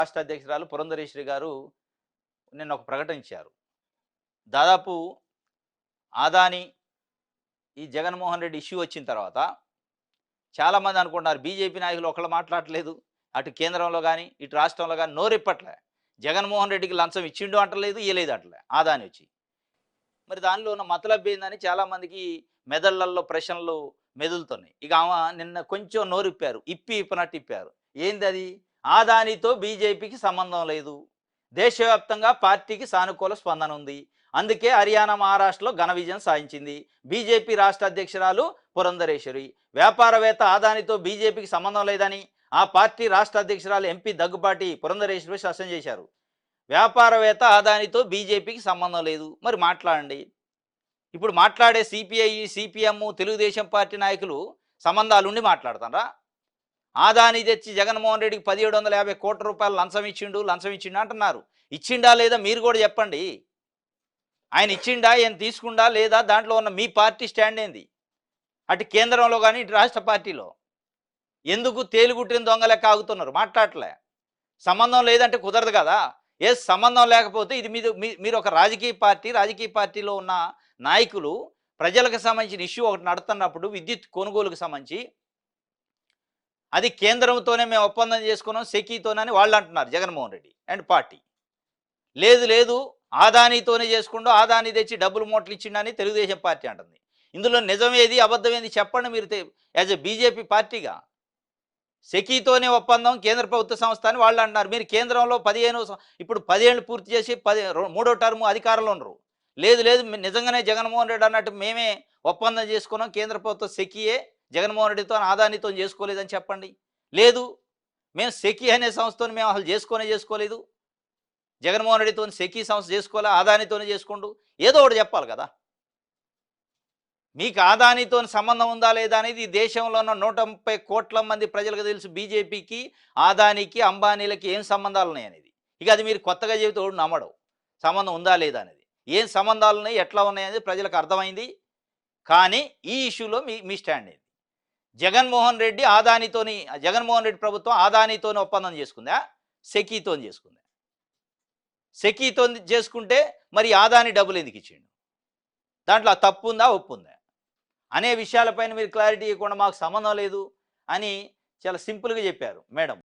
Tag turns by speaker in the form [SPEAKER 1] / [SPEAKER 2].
[SPEAKER 1] రాష్ట్ర అధ్యక్షురాలు పురంధరేశ్వరి గారు నిన్న ఒక ప్రకటన ఇచ్చారు. దాదాపు ఆదాని ఈ జగన్మోహన్ రెడ్డి ఇష్యూ వచ్చిన తర్వాత చాలామంది అనుకుంటున్నారు బీజేపీ నాయకులు ఒకళ్ళు మాట్లాడట్లేదు. అటు కేంద్రంలో గాని, ఇటు రాష్ట్రంలో గాని నోరెప్పట్లే. జగన్మోహన్ రెడ్డికి లంచం ఇచ్చిండు అంటలేదు, ఇయ్యలేదు అంటలే ఆదాని వచ్చి. మరి దానిలో ఉన్న మతలబ్ ఏందని చాలామందికి మెదళ్లలో ప్రశ్నలు మెదులుతున్నాయి. ఇక ఆమె నిన్న కొంచెం నోరిప్పారు. ఇప్పినట్టు ఇప్పారు. ఏందది? ఆదానితో బీజేపీకి సంబంధం లేదు. దేశవ్యాప్తంగా పార్టీకి సానుకూల స్పందన ఉంది. అందుకే హర్యానా, మహారాష్ట్రలో ఘన విజయం సాధించింది. బీజేపీ రాష్ట్ర అధ్యక్షురాలు పురంధరేశ్వరి. వ్యాపారవేత్త ఆదానితో బీజేపీకి సంబంధం లేదని ఆ పార్టీ రాష్ట్ర అధ్యక్షురాలు ఎంపీ దగ్గుబాటి పురంధరేశ్వరి స్పష్టం చేశారు. వ్యాపారవేత్త ఆదానితో బీజేపీకి సంబంధం లేదు. మరి మాట్లాడండి. ఇప్పుడు మాట్లాడే సిపిఐ, సిపిఎం, తెలుగుదేశం పార్టీ నాయకులు సంబంధాలుండి మాట్లాడతారా? ఆదాని తెచ్చి జగన్మోహన్ రెడ్డికి 1750 కోట్ల రూపాయలు లంచం ఇచ్చిండు అంటున్నారు. ఇచ్చిండా లేదా మీరు కూడా చెప్పండి. ఆయన ఇచ్చిండా, ఆయన తీసుకుండా లేదా? దాంట్లో ఉన్న మీ పార్టీ స్టాండ్ ఏంది? అటు కేంద్రంలో కానీ ఇటు రాష్ట్ర పార్టీలో ఎందుకు తేలిగుట్టిన దొంగ లెక్క ఆగుతున్నారు? మాట్లాడలే. సంబంధం లేదంటే కుదరదు కదా. సంబంధం లేకపోతే ఇది మీరు ఒక రాజకీయ పార్టీలో ఉన్న నాయకులు ప్రజలకు సంబంధించిన ఇష్యూ ఒకటి నడుతున్నప్పుడు విద్యుత్ కొనుగోలుకు సంబంధించి అది కేంద్రంతోనే మేము ఒప్పందం చేసుకున్నాం సెకీతోనని వాళ్ళు అంటున్నారు జగన్మోహన్ రెడ్డి అండ్ పార్టీ. లేదు ఆదానితోనే చేసుకుంటూ ఆదాని తెచ్చి డబ్బులు మూటలు ఇచ్చిండని తెలుగుదేశం పార్టీ అంటుంది. ఇందులో నిజమేది అబద్ధమేది చెప్పండి మీరు యాజ్ ఎ బీజేపీ పార్టీగా. సెకీతోనే ఒప్పందం కేంద్ర ప్రభుత్వ సంస్థ అని వాళ్ళు అంటున్నారు. మీరు కేంద్రంలో 10 ఏళ్ళు పూర్తి చేసి మూడో టర్ము అధికారంలో ఉండరు. లేదు నిజంగానే జగన్మోహన్ రెడ్డి అన్నట్టు మేమే ఒప్పందం చేసుకున్నాం కేంద్ర ప్రభుత్వ సెకీయే జగన్మోహన్ రెడ్డితో ఆదానితో చేసుకోలేదని చెప్పండి. లేదు మేము సెకీ అనే సంస్థతో మేము అసలు చేసుకోలేదు, జగన్మోహన్ రెడ్డితో సెకీ సంస్థ చేసుకోలే, ఆదానితోనే చేసుకుంటూ ఏదో ఒకటి చెప్పాలి కదా. మీకు ఆదానితో సంబంధం ఉందా లేదా అనేది దేశంలో ఉన్న 130 కోట్ల మంది ప్రజలకు తెలుసు. బీజేపీకి, ఆదానికి, అంబానీలకి ఏం సంబంధాలు ఉన్నాయనేది. ఇక అది మీరు కొత్తగా చెబితే ఓడు నమ్మడు. సంబంధం ఉందా లేదా అనేది, ఏం సంబంధాలు ఉన్నాయి, ఎట్లా ఉన్నాయనేది ప్రజలకు అర్థమైంది. కానీ ఈ ఇష్యూలో మీ స్టాండ్ ఏంది? జగన్మోహన్ రెడ్డి ప్రభుత్వం ఆదానితోని ఒప్పందం చేసుకుందా, సెకీతో చేసుకుందా? సెకీతో చేసుకుంటే మరి ఆదాని డబ్బులు ఎందుకు ఇచ్చిండు? దాంట్లో తప్పు ఉందా, ఒప్పు ఉందా అనే విషయాలపైన మీరు క్లారిటీ ఇవ్వకుండా మాకు సంబంధం లేదు అని చాలా సింపుల్గా చెప్పారు మేడం.